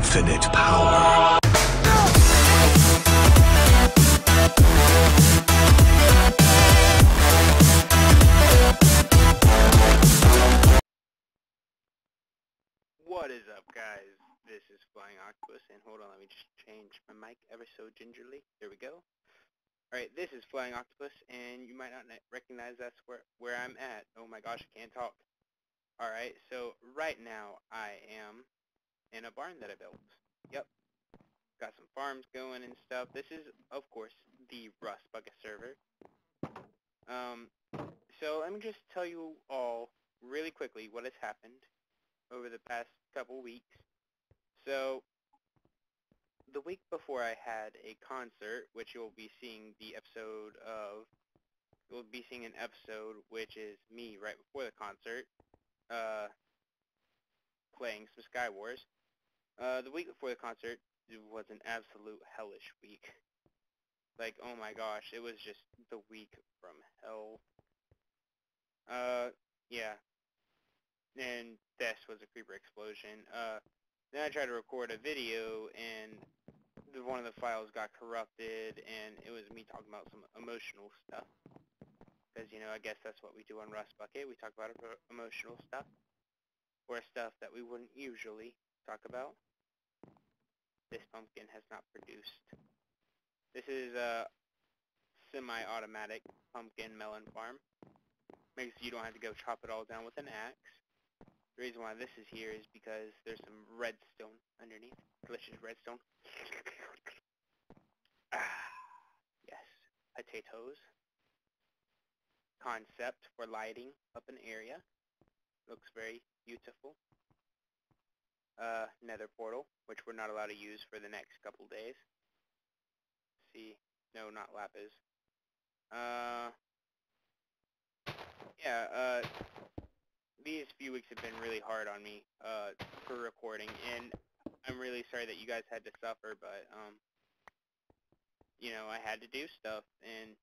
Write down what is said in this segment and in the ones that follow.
infinite power. What is up, guys? This is Flying Octopus, and hold on, let me just change my mic ever so gingerly. There we go. Alright, this is Flying Octopus, and you might not recognize that's where I'm at. Oh my gosh, I can't talk. Alright, so right now I am in a barn that I built. Yep. Got some farms going and stuff. This is, of course, the RustBucket server. So let me just tell you all really quickly what has happened over the past couple weeks. So, the week before I had a concert, which you'll be seeing the episode of, you'll be seeing an episode which is me right before the concert, playing some Sky Wars. The week before the concert was an absolute hellish week. Like, oh my gosh, it was just the week from hell. Yeah. And this was a creeper explosion. Then I tried to record a video, and one of the files got corrupted, and it was me talking about some emotional stuff. Because, you know, I guess that's what we do on RustBucket. We talk about emotional stuff, or stuff that we wouldn't usually talk about. This pumpkin has not produced. This is a semi-automatic pumpkin melon farm. Makes you don't have to go chop it all down with an axe. The reason why this is here is because there's some redstone underneath. Delicious redstone. Yes. Potatoes. Concept for lighting up an area. Looks very beautiful. Nether portal, which we're not allowed to use for the next couple days. See. No, not lapis. Yeah, these few weeks have been really hard on me, for recording, and I'm really sorry that you guys had to suffer, but, you know, I had to do stuff, and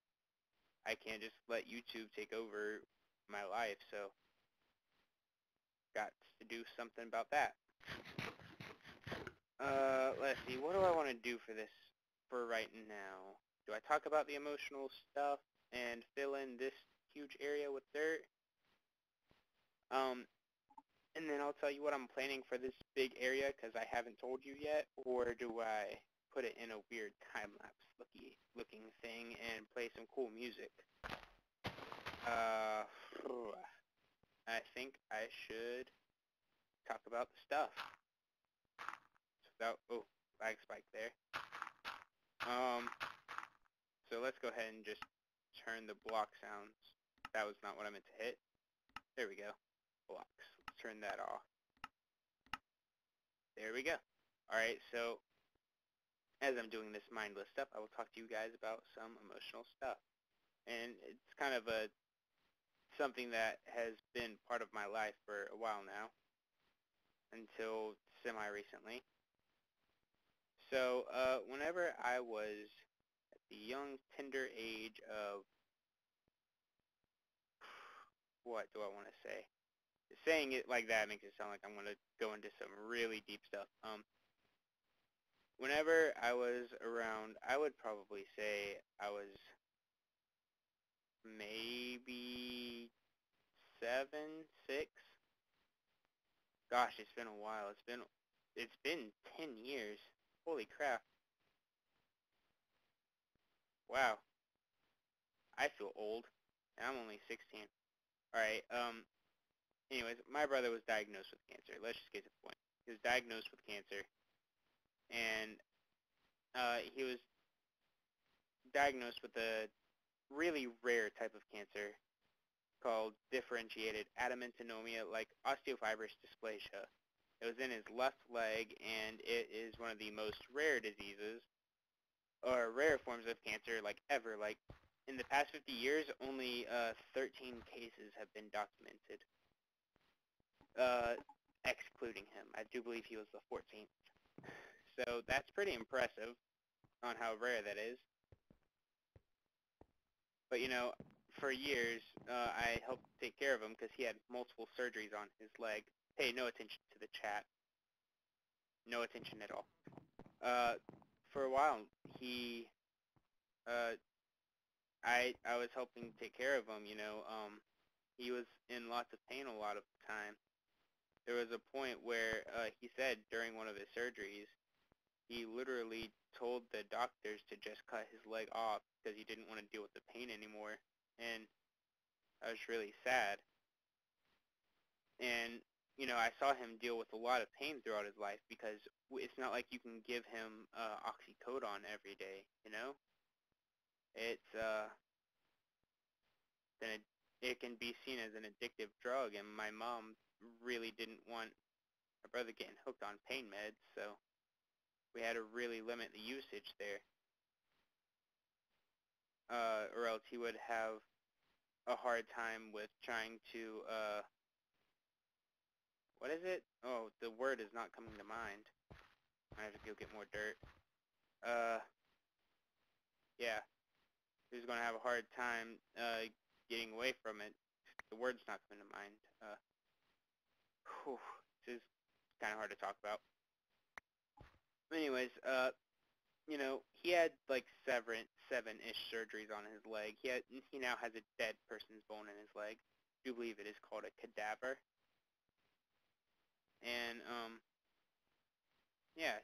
I can't just let YouTube take over my life, so got to do something about that. Let's see, what do I want to do for this, for right now? Do I talk about the emotional stuff and fill in this huge area with dirt? And then I'll tell you what I'm planning for this big area, because I haven't told you yet, or do I put it in a weird time-lapse looking thing and play some cool music? I think I should talk about the stuff. Oh, lag spike there. So let's go ahead and just turn the block sounds. That was not what I meant to hit. There we go. Blocks. Let's turn that off. There we go. Alright, so as I'm doing this mindless stuff, I will talk to you guys about some emotional stuff. And it's kind of something that has been part of my life for a while now, until semi-recently. So, whenever I was at the young, tender age of, what do I want to say? Saying it like that makes it sound like I'm going to go into some really deep stuff. Whenever I was around, I would probably say I was maybe 7, 6. Gosh, it's been a while. It's been 10 years. Holy crap. Wow. I feel old, and I'm only 16. Alright, anyways, my brother was diagnosed with cancer. Let's just get to the point. He was diagnosed with cancer, and he was diagnosed with a really rare type of cancer called differentiated adamantinomia, like osteofibrous dysplasia. It was in his left leg, and it is one of the most rare diseases, or rare forms of cancer, like, ever. Like, in the past 50 years, only 13 cases have been documented, excluding him. I do believe he was the 14th. So that's pretty impressive on how rare that is. But, you know, for years, I helped take care of him because he had multiple surgeries on his leg. Pay no attention to the chat. no attention at all. For a while, he, I was helping take care of him, he was in lots of pain a lot of the time. There was a point where he said during one of his surgeries, he literally told the doctors to just cut his leg off because he didn't want to deal with the pain anymore. And I was really sad. And, I saw him deal with a lot of pain throughout his life because it's not like you can give him oxycodone every day, It's, it can be seen as an addictive drug, and my mom really didn't want my brother getting hooked on pain meds, so we had to really limit the usage there, or else he would have a hard time with trying to, what is it? Oh, the word is not coming to mind. I have to go get more dirt. Yeah, he was going to have a hard time, getting away from it. The word's not coming to mind. This is kind of hard to talk about. Anyways, he had like seven-ish surgeries on his leg. He now has a dead person's bone in his leg. I do believe it is called a cadaver. And yeah,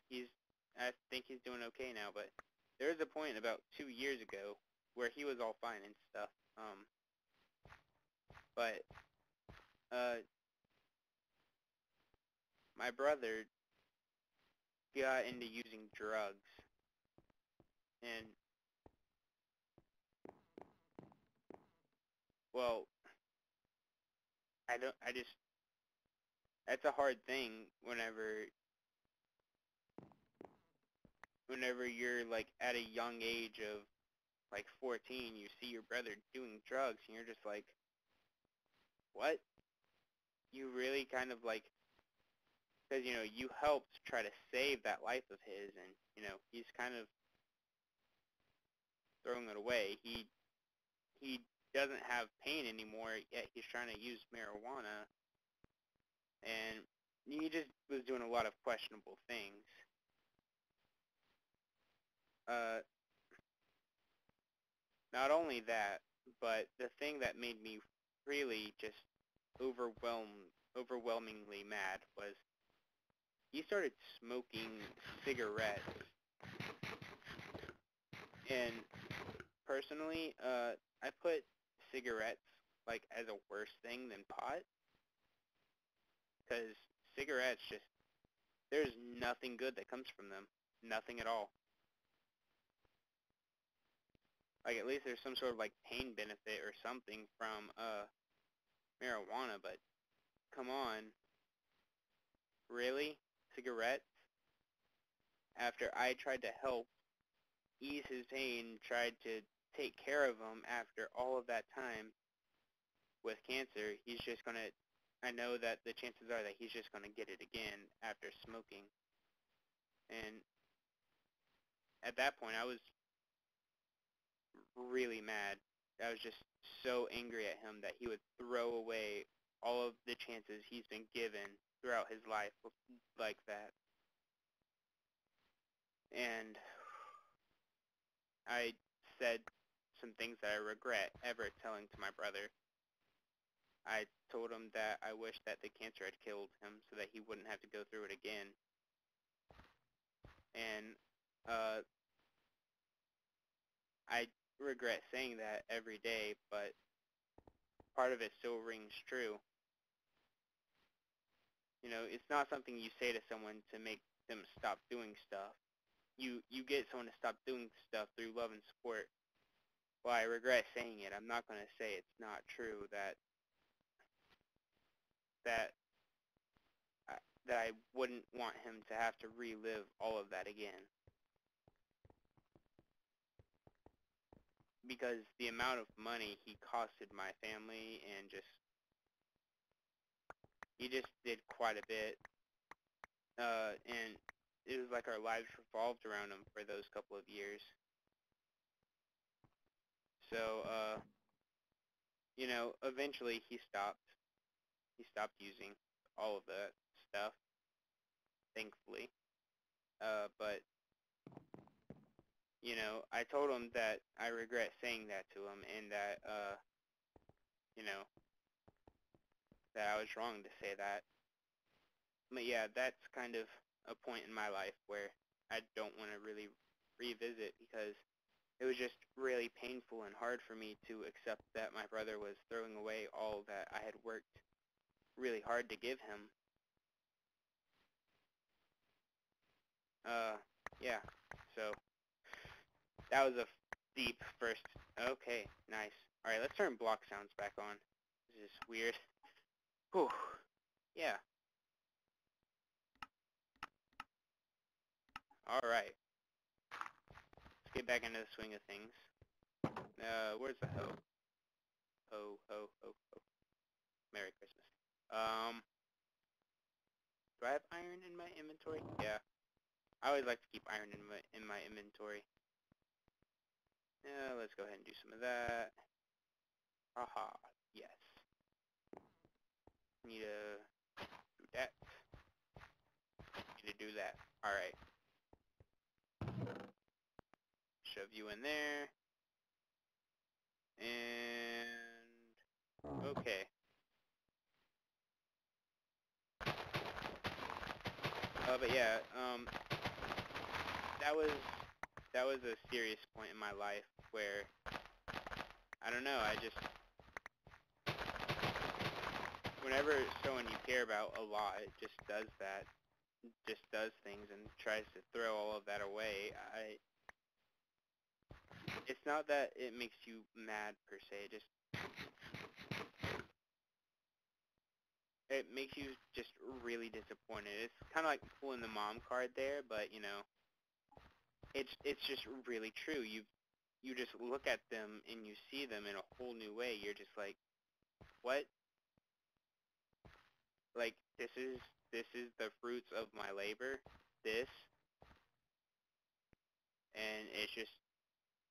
I think he's doing okay now. But there was a point about 2 years ago where he was all fine and stuff. But my brother got into using drugs, and well, I just that's a hard thing whenever you're like at a young age of like 14, you see your brother doing drugs, and you're just like, what? You really kind of like, because you helped try to save that life of his, and he's kind of throwing it away. He doesn't have pain anymore, yet he's trying to use marijuana, and he just was doing a lot of questionable things. Not only that, but the thing that made me really just overwhelmingly mad was he started smoking cigarettes. And personally, I put cigarettes like as a worse thing than pot, because cigarettes there's nothing good that comes from them. Nothing at all. Like, at least there's some sort of like pain benefit or something from marijuana, but come on. Really? Cigarettes? After I tried to help ease his pain, tried to take care of him after all of that time with cancer, he's just going to, I know that the chances are that he's just going to get it again after smoking. And at that point, I was really mad. I was just so angry at him that he would throw away all of the chances he's been given throughout his life like that. And I said some things that I regret ever telling to my brother. I told him that I wish that the cancer had killed him so that he wouldn't have to go through it again. And I regret saying that every day, but part of it still rings true. It's not something you say to someone to make them stop doing stuff. You get someone to stop doing stuff through love and support. Well, I regret saying it. I'm not going to say it's not true that I wouldn't want him to have to relive all of that again. Because the amount of money he costed my family, and he just did quite a bit. And it was like our lives revolved around him for those couple of years. So, eventually he stopped. He stopped using all of that stuff, thankfully. but, you know, I told him that I regret saying that to him, and that, you know, that I was wrong to say that. But yeah, that's kind of a point in my life where I don't want to really revisit, because it was just really painful and hard for me to accept that my brother was throwing away all that I had worked really hard to give him. Yeah, so that was a deep first. Okay, nice. Alright, let's turn block sounds back on. This is weird. Whew. Yeah. Alright. Let's get back into the swing of things. Where's the hoe? Ho, ho, ho, ho. Merry Christmas. Do I have iron in my inventory? Yeah. I always like to keep iron in my inventory. Yeah, let's go ahead and do some of that. Haha, yes. Need to do that. Need to do that. Alright. Shove you in there. And okay. But yeah, that was a serious point in my life where, I don't know, I just, whenever someone you care about a lot just does that, just does things and tries to throw all of that away, it's not that it makes you mad per se, it makes you just really disappointed. It's kind of like pulling the mom card there, but you know, it's just really true. You just look at them and you see them in a whole new way. You're just like, what? Like, this is the fruits of my labor, this, and it's just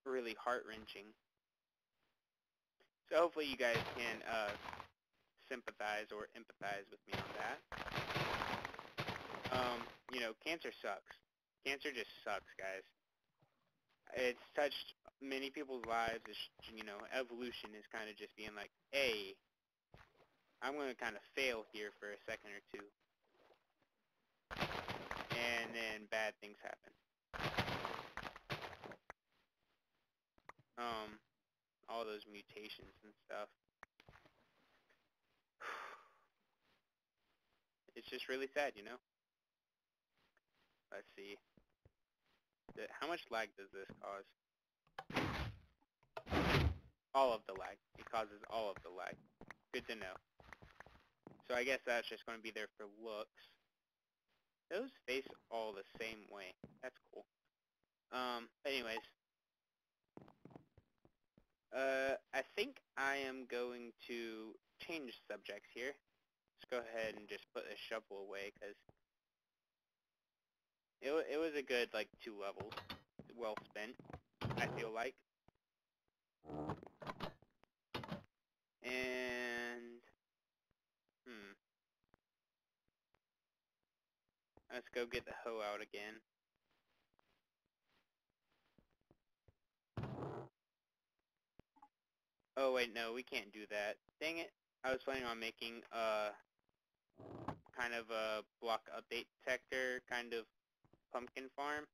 really heart-wrenching. So hopefully you guys can sympathize or empathize with me on that. You know, cancer sucks. Cancer just sucks, guys. It's touched many people's lives. It's, you know, evolution is kind of just being like, hey, I'm going to kind of fail here for a second or two. And then bad things happen. All those mutations and stuff. It's just really sad, you know? Let's see. How much lag does this cause? All of the lag. It causes all of the lag. Good to know. So I guess that's just going to be there for looks. Those face all the same way. That's cool. Anyways. I think I am going to change subjects here. Let's go ahead and just put a shovel away, because it was a good, like, 2 levels. Well spent, I feel like. And, let's go get the hoe out again. Oh, wait, no, we can't do that. Dang it. I was planning on making, kind of a block update detector, kind of pumpkin farm,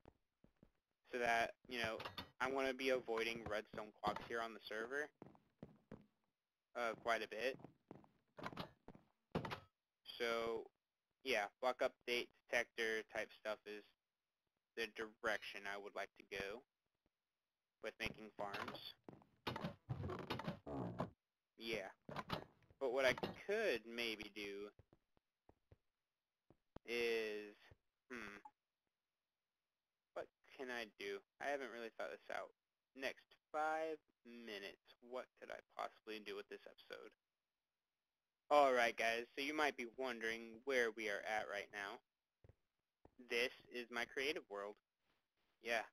so that, you know, I want to be avoiding redstone clocks here on the server, quite a bit. So, yeah, block update detector type stuff is the direction I would like to go with making farms. Yeah. But what I could maybe do is, what can I do? I haven't really thought this out. Next 5 minutes, what could I possibly do with this episode? Alright guys, so you might be wondering where we are at right now. This is my creative world. Yeah.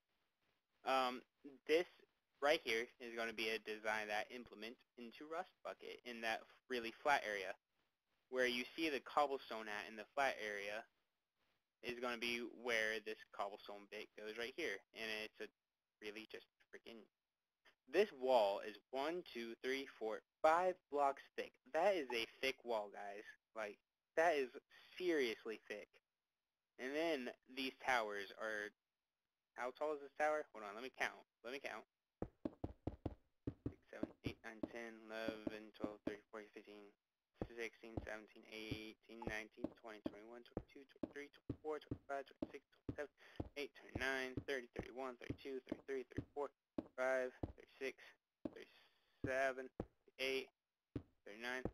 This right here is going to be a design that I implement into RustBucket in that really flat area. Where you see the cobblestone at in the flat area, is going to be where this cobblestone bit goes right here. And it's a really just freaking... This wall is 1, 2, 3, 4, 5 blocks thick. That is a thick wall, guys. Like, that is seriously thick. And then these towers are... How tall is this tower? Hold on, let me count. 6, 7, 8, 9, 10, 11, 12, 13, 14, 15, 16, 17, 18, 19, 20, 21, 22, 23, 24, 25, 26, 27, 8, 29, 30, 31, 32, 33, 34, 35, 36, 37, 38, 39,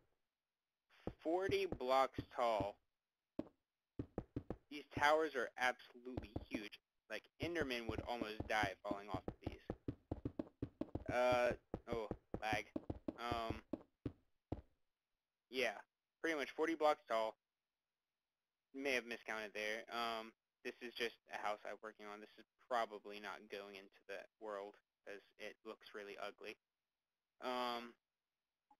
40 blocks tall. These towers are absolutely huge. Like, Enderman would almost die falling off of these. Oh, lag. Yeah, pretty much 40 blocks tall. May have miscounted there. This is just a house I'm working on. This is probably not going into the world because it looks really ugly.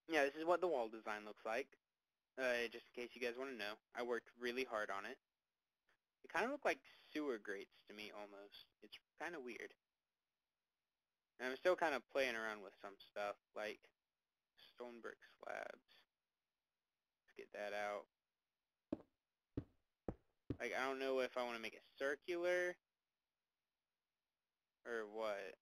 Yeah, this is what the wall design looks like. Just in case you guys want to know, I worked really hard on it. It kind of look like sewer grates to me almost. It's kind of weird. And I'm still kind of playing around with some stuff like stone brick slabs. Let's get that out. Like, I don't know if I want to make it circular or what.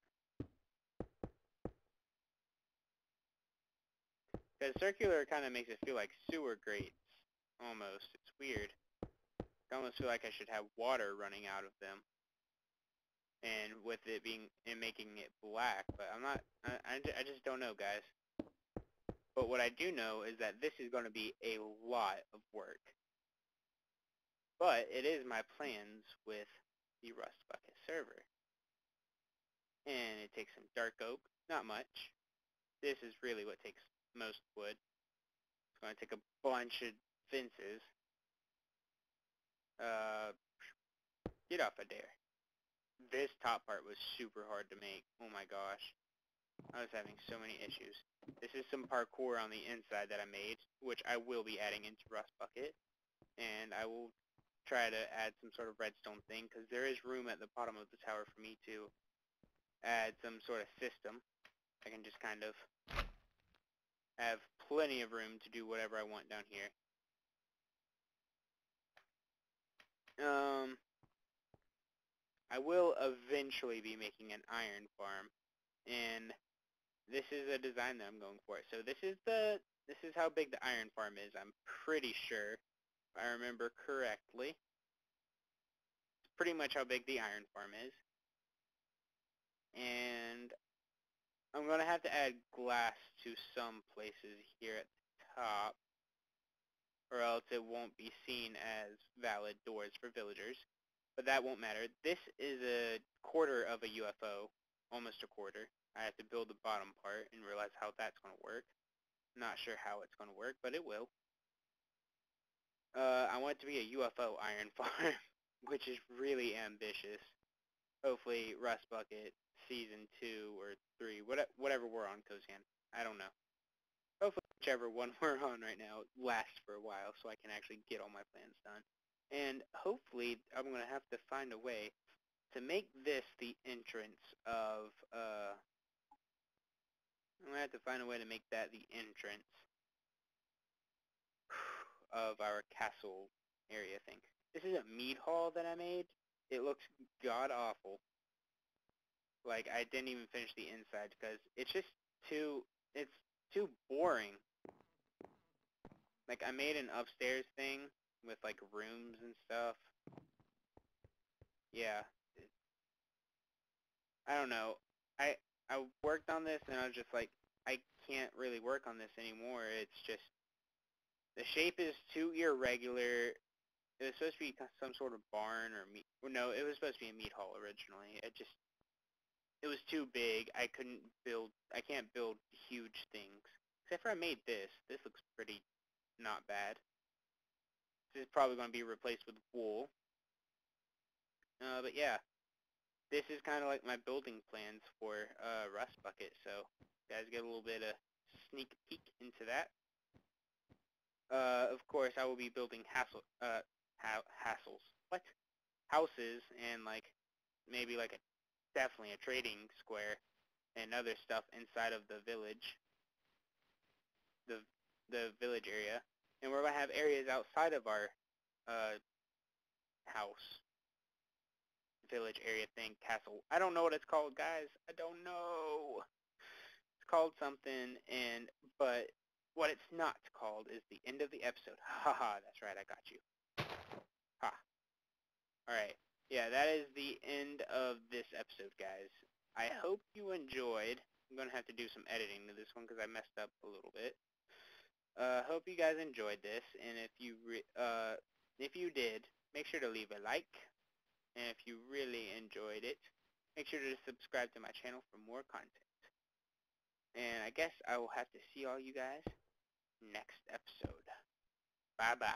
Because circular kind of makes it feel like sewer grates, almost. It's weird. I almost feel like I should have water running out of them. And with it being, and making it black, but I'm not, I just don't know, guys. But what I do know is that this is going to be a lot of work. But it is my plans with the RustBucket server. And it takes some dark oak, not much. This is really what takes most wood. It's going to take a bunch of fences. Get off of there. This top part was super hard to make. Oh my gosh. I was having so many issues. This is some parkour on the inside that I made, which I will be adding into RustBucket. And I will try to add some sort of redstone thing, because there is room at the bottom of the tower for me to add some sort of system. I can just kind of have plenty of room to do whatever I want down here. I will eventually be making an iron farm, and this is a design that I'm going for. So this is how big the iron farm is. I'm pretty sure, if I remember correctly. It's pretty much how big the iron farm is. And I'm going to have to add glass to some places here at the top, or else it won't be seen as valid doors for villagers. But that won't matter. This is a quarter of a UFO, almost a quarter. I have to build the bottom part and realize how that's going to work. Not sure how it's going to work, but it will. I want it to be a UFO iron farm, which is really ambitious. Hopefully RustBucket Season 2 or 3, whatever we're on, Kozan. I don't know. Hopefully whichever one we're on right now lasts for a while so I can actually get all my plans done. And hopefully I'm going to have to find a way to make this the entrance of, I'm going to have to find a way to make that the entrance of our castle area thing. This is a mead hall that I made. It looks god-awful. Like, I didn't even finish the inside because it's just too boring. Like, I made an upstairs thing with, like, rooms and stuff. Yeah. I don't know. I worked on this and I was just like, I can't really work on this anymore. It's just, the shape is too irregular. It was supposed to be some sort of barn or meat. Well, no, it was supposed to be a meat hall originally. It was too big. I can't build huge things. Except for I made this. This looks pretty not bad. This is probably going to be replaced with wool. But yeah, this is kind of like my building plans for RustBucket. So you guys get a little bit of sneak peek into that. Of course, I will be building hassles. What? houses and like maybe like definitely a trading square and other stuff inside of the village, the village area, and we're gonna have areas outside of our house, village area thing, castle. I don't know what it's called, guys. I don't know. It's called something, but what it's not called is the end of the episode. Haha, that's right, I got you. Ha. Alright. Yeah, that is the end of this episode, guys. I hope you enjoyed. I'm going to have to do some editing to this one because I messed up a little bit. Hope you guys enjoyed this, and if you did, make sure to leave a like. And if you really enjoyed it, make sure to subscribe to my channel for more content. And I guess I will have to see all you guys next episode. Bye-bye.